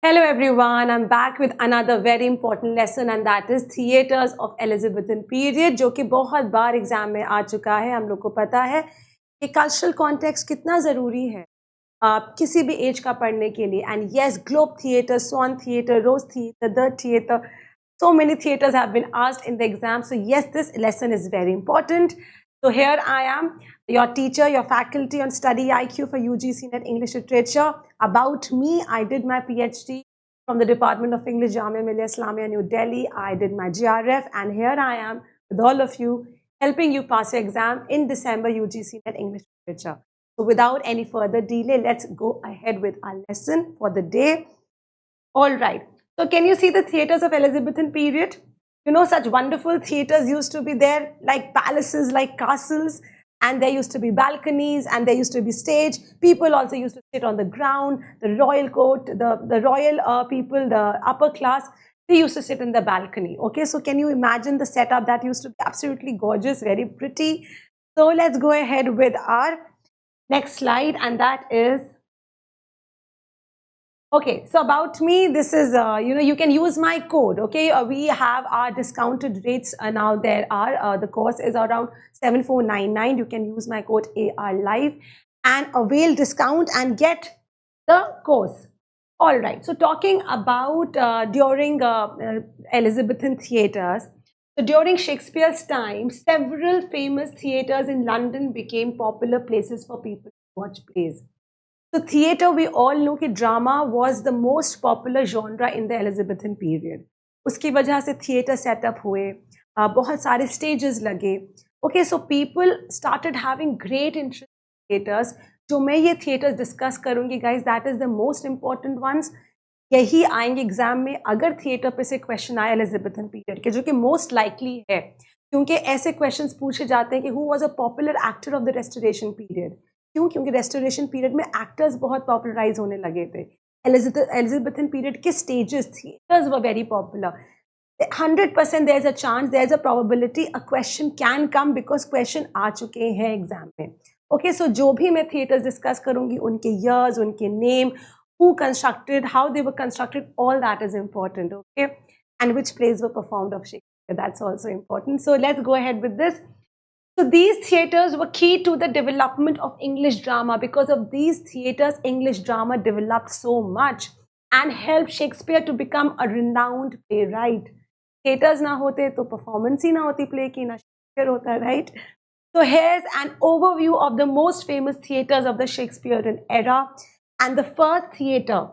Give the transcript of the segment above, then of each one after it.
Hello everyone, I'm back with another very important lesson and that is theatres of Elizabethan period जो कि बहुत बार exam में आ चुका है। हम लोग को पता है कि कल्चरल कॉन्टेक्स्ट कितना ज़रूरी है किसी भी एज का पढ़ने के लिए। And yes, Globe Theatre, Swan Theatre, Rose Theatre, the Theatre, so many theatres have been asked in the exam. So yes, this lesson is very important. So here I am, your teacher, your faculty on Study IQ for UGC Net English Literature. About me, I did my PhD from the Department of English, Jamia Millia Islamia, New Delhi. I did my GRF, and here I am with all of you, helping you pass your exam in December UGC Net English Literature. So without any further delay, let's go ahead with our lesson for the day. All right. So can you see the theatres of Elizabethan period? You know, such wonderful theatres used to be there, like palaces, like castles, and there used to be balconies, and there used to be stage. People also used to sit on the ground. The royal court, the royal people, the upper class, they used to sit in the balcony. Okay, so can you imagine the setup? That used to be absolutely gorgeous, very pretty. So let's go ahead with our next slide, and that is, okay, so about me, this is, you can use my code, okay? We have our discounted rates now. There are, the course is around 7499. You can use my code AR Live and avail discount and get the course. All right, so talking about during Elizabethan theatres, so during Shakespeare's time, several famous theatres in London became popular places for people to watch plays. So theatre, we all know कि drama was the most popular genre in the Elizabethan period. उसकी वजह से theatre setup हुए, बहुत सारे stages लगे. Okay, so people started having great interest in theatres. जो मैं ये theatres discuss करूँगी guys, that is the most important ones. यही आएंगे एग्जाम में अगर थिएटर पे से क्वेश्चन आए एलिजाबेथन पीरियड के, जो कि मोस्ट लाइकली है क्योंकि ऐसे क्वेश्चंस पूछे जाते हैं कि who was a popular actor of the restoration period. क्यों? क्योंकि रेस्टोरेशन पीरियड में एक्टर्स बहुत पॉपुलराइज होने लगे थे. एलिजाबेथन पीरियड के stages, theatres were very popular. 100% there is a chance, there is a probability a question can come because question आ चुके हैं एग्जाम में. ओके, सो जो भी मैं थिएटर्स डिस्कस करूंगी उनके ईयर्स, उनके name, who constructed, how they were constructed, all that is important, okay? And which plays were performed of Shakespeare, that's also important. So let's go ahead with this. So these theatres were key to the development of English drama. Because of these theatres, English drama developed so much and helped Shakespeare to become a renowned playwright. Theatres ना होते तो performance ही ना होती play की, ना Shakespeare होता, right? So here's an overview of the most famous theatres of the Shakespearean era. And the first theatre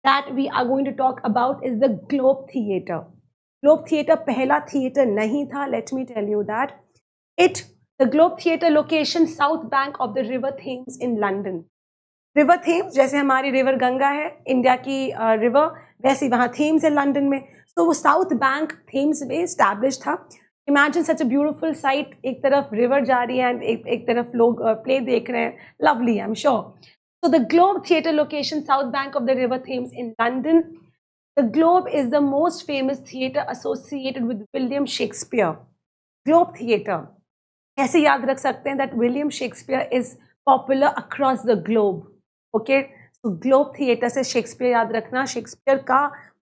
that we are going to talk about is the Globe Theatre. Globe Theatre पहला theatre नहीं था, let me tell you that. The Globe Theatre location South Bank of the River Thames in London. River Thames, जैसे हमारी river Ganga है, India की river, वैसे वहाँ Thames है लंदन में. तो वो South Bank Thames में established था. Imagine such a beautiful sight. एक तरफ river जा रही है and एक तरफ लोग play देख रहे हैं. Lovely, I'm sure. So the Globe Theatre location, South Bank of the River Thames in London. The Globe is the most famous theatre associated with William Shakespeare. Globe Theatre. ऐसे याद रख सकते हैं that William Shakespeare is popular across the globe. Okay? So Globe Theatre से Shakespeare याद रखना. Shakespeare का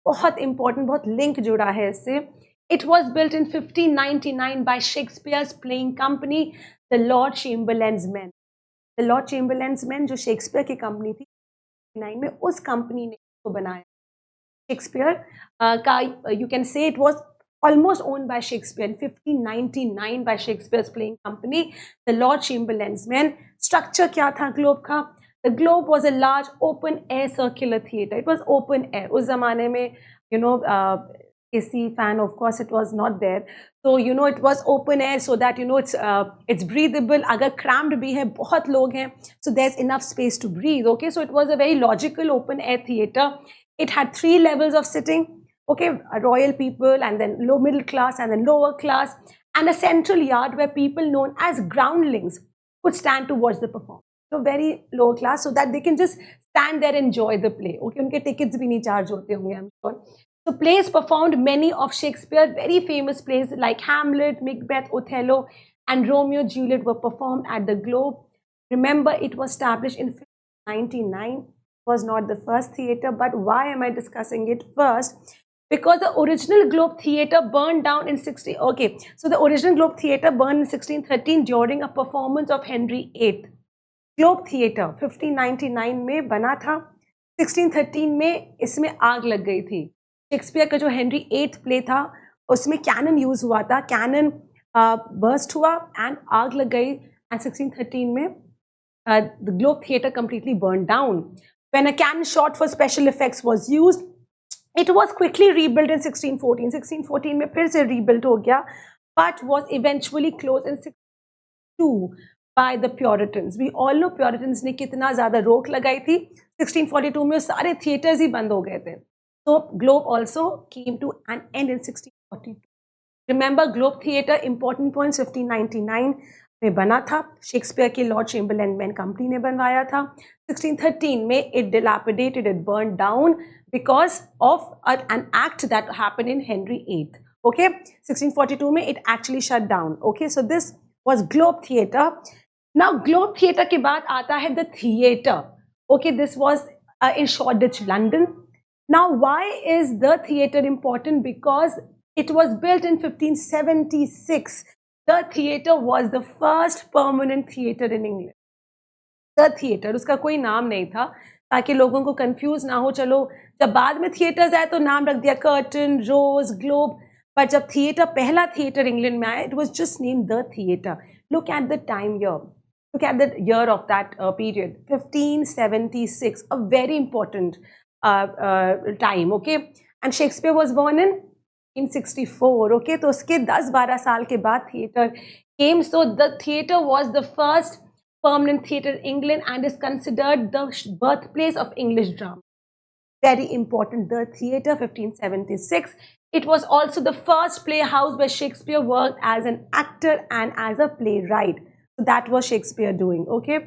बहुत important, बहुत link जुड़ा है इससे. It was built in 1599 by Shakespeare's playing company, the Lord Chamberlain's Men. The Lord Chamberlain's Men जो शेक्सपियर की कंपनी थी 19 में, उस कंपनी ने इसको बनाया. शेक्सपियर का you can say it was almost owned by Shakespeare in 1599 by Shakespeare's playing company, the Lord Chamberlain's Men. Structure क्या था ग्लोब का? The Globe was a large open air circular theatre. It was open air. उस जमाने में you know AC fan, of course it was not there, so you know it was open air so that you know it's breathable. अगर cramped भी है, बहुत लोग हैं, so there's enough space to breathe. Okay, so it was a very logical open air theatre. It had 3 levels of sitting. Okay, royal people and then low middle class and then lower class, and a central yard where people known as groundlings could stand to watch the performance. So very low class, so that they can just stand there and enjoy the play. Okay, उनके tickets भी नहीं charge होते होंगे, I'm sure. So plays performed many of Shakespeare's very famous plays like Hamlet, Macbeth, Othello, and Romeo and Juliet were performed at the Globe. Remember, it was established in 1599. was not the first theatre, but why am I discussing it first? Because the original Globe Theatre burned down in 16. Okay, so the original Globe Theatre burned in 1613 during a performance of Henry VIII. Globe Theatre 1599 में बना था, 1613 में इसमें आग लग गई थी. Shakespeare का जो हेनरी एट प्ले था उसमें कैनन यूज हुआ था, कैनन बर्स्ट हुआ एंड आग लग गई, एंड 1613 में the Globe Theatre completely burned down. When a cannon shot for special effects was used, it was quickly rebuilt in 1614. 1614 में फिर से rebuilt हो गया, but was eventually closed in 1642 by the Puritans. We all know Puritans ने कितना ज़्यादा रोक लगाई थी. 1642 में सारे theatres ही बंद हो गए थे. So Globe also came to an end in 1642. Remember Globe Theatre, important points, 1599 में बना था, शेक्सपियर की लॉर्ड चेम्बरलैंड मैन कंपनी ने बनवाया था. 1613 में it dilapidated, it burned down because of an act that happened in Henry VIII. Okay, 1642 में it actually shut down. Okay, so this was Globe Theatre. Now Globe Theatre के बाद आता है the theatre. Okay, this was in Shoreditch, London. Now why is the theatre important? Because it was built in 1576. The theatre was the first permanent theatre in England. The theatre, उसका कोई नाम नहीं था ताकि लोगों को कंफ्यूज ना हो. चलो जब बाद में थिएटर्स आए तो नाम रख दिया कर्टन, रोज, ग्लोब, पर जब थिएटर पहला थिएटर इंग्लैंड में आया, it was just named the theatre. Look at the time year, look at the year of that period, 1576, a very important time. Okay, and Shakespeare was born in 64. Okay, तो उसके 10-12 साल के बाद theatre came. So the theatre was the first permanent theatre in England and is considered the birthplace of English drama. Very important, the theatre, 1576. It was also the first playhouse where Shakespeare worked as an actor and as a playwright. So that was Shakespeare doing. Okay,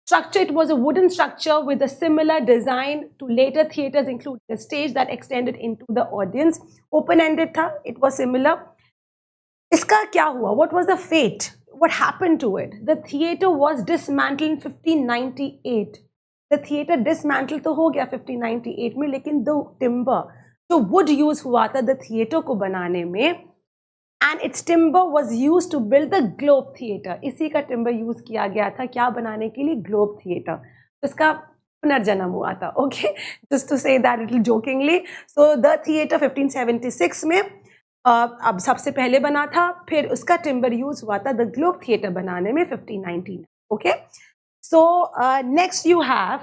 structure, it was a wooden structure with a similar design to later theatres, including a stage that extended into the audience. Open-ended tha, it was similar. Iska kya hua? What was the fate? What happened to it? The theatre was dismantled in 1598. The theatre dismantled तो हो गया 1598 में, लेकिन the timber, जो wood use हुआ था the theatre को बनाने में, and its timber was used to build the Globe Theatre. इसी का timber use किया गया था क्या बनाने के लिए? Globe Theatre. तो इसका पुनर्जन्म हुआ था. Okay, just to say that little jokingly. So the theatre 1576 में अब सबसे पहले बना था, फिर उसका timber use हुआ था the Globe Theatre बनाने में 1519. Okay, so next you have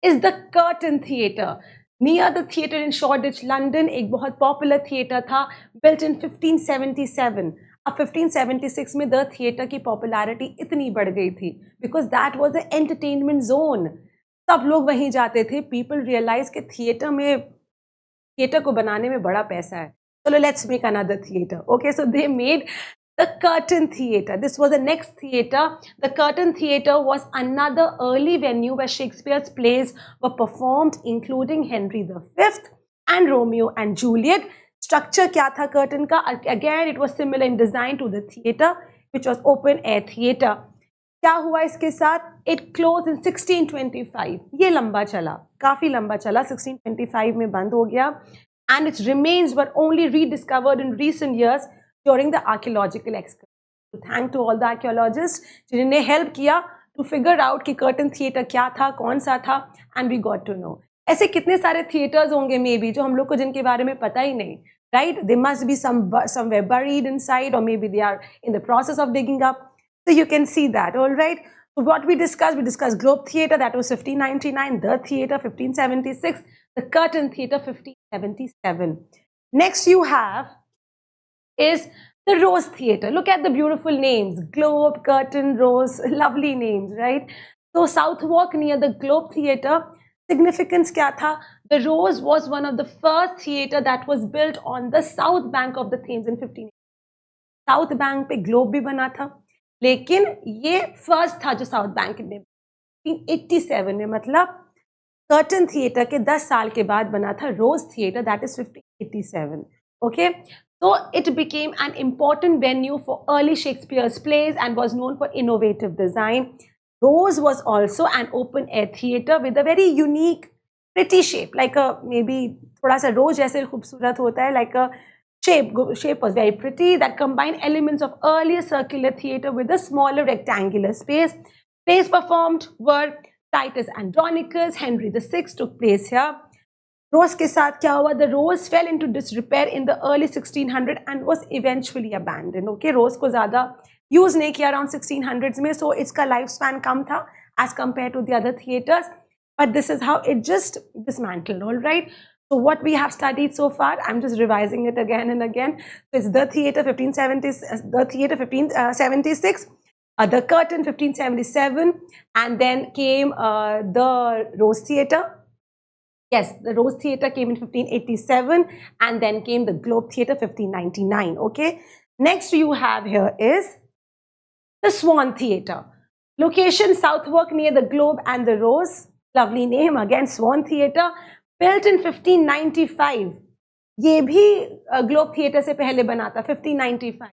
is the Curtain Theatre. Near the theatre in Shoreditch, London, एक बहुत popular theatre था, built in 1577. अब 1576 में the theatre की popularity इतनी बढ़ गई थी because that was the entertainment zone. सब लोग वहीं जाते थे. People realized कि theatre को बनाने में बड़ा पैसा है. चलो let's make another theatre. Okay, so they made the Curtain Theatre. This was the next theatre. The Curtain Theatre was another early venue where Shakespeare's plays were performed, including Henry V and Romeo and Juliet. Structure क्या था Curtain का? Again, it was similar in design to the theatre, which was open air theatre. क्या हुआ इसके साथ? It closed in 1625. ये लंबा चला, काफी लंबा चला. 1625 में बंद हो गया, and its remains were only rediscovered in recent years during the archaeological excavation. Thank to all the archaeologists जिन्होंने help किया to figure out कि Curtain Theatre क्या था, कौन सा था, and we got to know. ऐसे कितने सारे theatres होंगे maybe जो हम लोग को जिनके बारे में पता ही नहीं, right? They must be somewhere buried inside, or maybe they are in the process of digging up. So you can see that, all right? So what we discussed Globe Theatre, that was 1599, the theatre 1576, the Curtain Theatre 1577. Next you have is the Rose Theatre. Look at the beautiful names, Globe, Curtain, Rose, lovely names, right? So Southwark near the Globe Theatre, significance kya tha? The Rose was one of the first theatre that was built on the south bank of the Thames in 1580. South bank पे Globe भी बना था, लेकिन ये first था जो South bank में 1587 में, मतलब Curtain Theatre के 10 साल के बाद बना था Rose Theatre, that is 1587. Okay, so it became an important venue for early Shakespeare's plays and was known for innovative design. Rose was also an open air theatre with a very unique, pretty shape, like a maybe thoda sa rose jaise khoobsurat hota hai, like a shape was very pretty that combined elements of earlier circular theatre with a smaller rectangular space. Plays performed were Titus Andronicus, Henry VI took place here. Rose के साथ क्या हुआ? The Rose fell into disrepair in the early 1600 and was eventually abandoned. Okay, Rose को ज़्यादा use नहीं किया around 1600s में, so इसका lifespan कम था as compared to the other theatres. But this is how it just dismantled. All right. So what we have studied so far, I'm just revising it again and again. So it's the theatre 1576, the Curtain 1577, and then came the Rose Theatre. Yes, the Rose Theatre came in 1587, and then came the Globe Theatre 1599. Okay. Next you have here is the Swan Theatre. Location Southwark near the Globe and the Rose. Lovely name again, Swan Theatre. Built in 1595. ये भी Globe Theatre से पहले बना था 1595.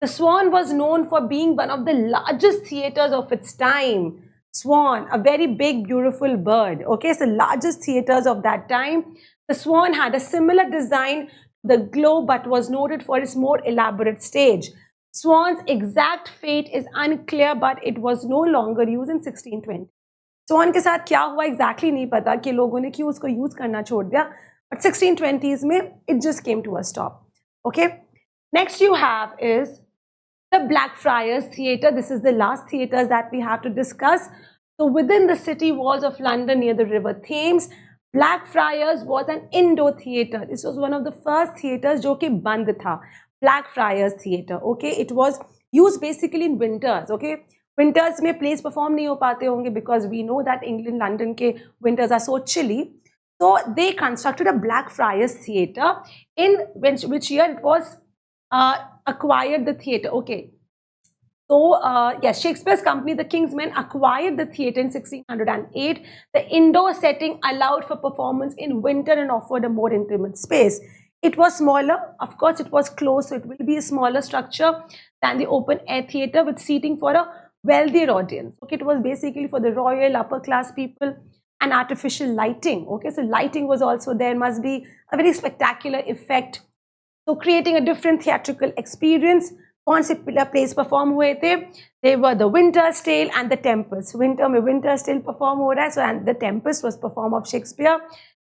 The Swan was known for being one of the largest theatres of its time. Swan, a very big, beautiful bird. Okay, it's the largest theatres of that time. The Swan had a similar design to the Globe, but was noted for its more elaborate stage. Swan's exact fate is unclear, but it was no longer used in 1620. Swan के साथ क्या हुआ exactly नहीं पता कि लोगों ने क्यों उसको use करना छोड़ दिया. But 1620s में it just came to a stop. Okay. Next you have is the Blackfriars Theatre. This is the last theatres that we have to discuss. So within the city walls of London near the River Thames, Blackfriars was an indoor theatre. This was one of the first theatres जो कि बंद था. Blackfriars Theatre. Okay, it was used basically in winters. Okay, winters में plays perform नहीं हो पाते होंगे because we know that England, London के winters are so chilly. So they constructed a Blackfriars Theatre. In which year it was acquired the theatre. Okay. So, yes, Shakespeare's company, the King's Men, acquired the theatre in 1608. The indoor setting allowed for performance in winter and offered a more intimate space. It was smaller. Of course, it was closed, so it will be a smaller structure than the open air theatre with seating for a wealthier audience. Okay, it was basically for the royal upper class people and artificial lighting. Okay, so lighting was also there. Must be a very spectacular effect. So creating a different theatrical experience. कौन से plays perform हुए थे? They were the Winter's Tale and the Tempest. Winter में Winter's Tale perform हो रहा है. So and the Tempest was performed of Shakespeare.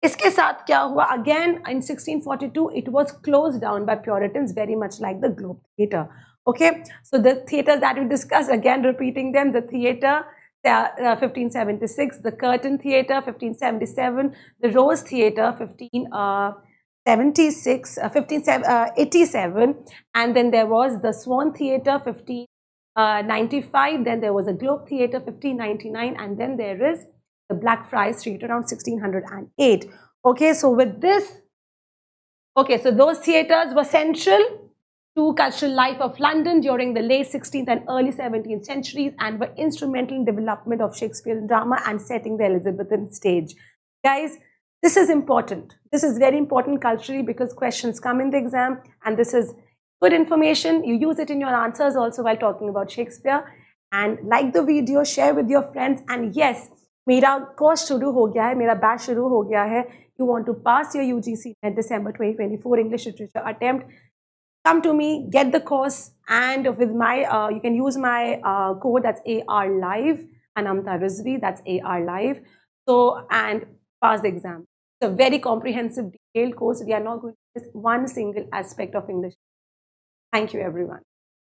इसके साथ क्या हुआ? Again in 1642 it was closed down by Puritans, very much like the Globe Theatre. Okay, so the theatres that we discussed, again repeating them: the Theatre 1576, the Curtain Theatre 1577, the Rose Theatre 1587, and then there was the Swan Theatre 1595, then there was a Globe Theatre 1599, and then there is the Blackfriars Theatre around 1608. Okay, so with this, okay, so those theatres were central to cultural life of London during the late 16th and early 17th centuries and were instrumental in development of Shakespearean drama and setting the Elizabethan stage. Guys, this is important. This is very important culturally because questions come in the exam, and this is good information. You use it in your answers also while talking about Shakespeare. And like the video, share with your friends. And yes, मेरा course शुरू हो गया है, मेरा batch शुरू हो गया है. You want to pass your UGC at December 2024 English Literature attempt? Come to me, get the course, and with my, you can use my code, that's AR Live, Anamta Rizvi, that's AR Live. So, and pass the exam. It's a very comprehensive, detailed course. We are not going to miss one single aspect of English. Thank you, everyone.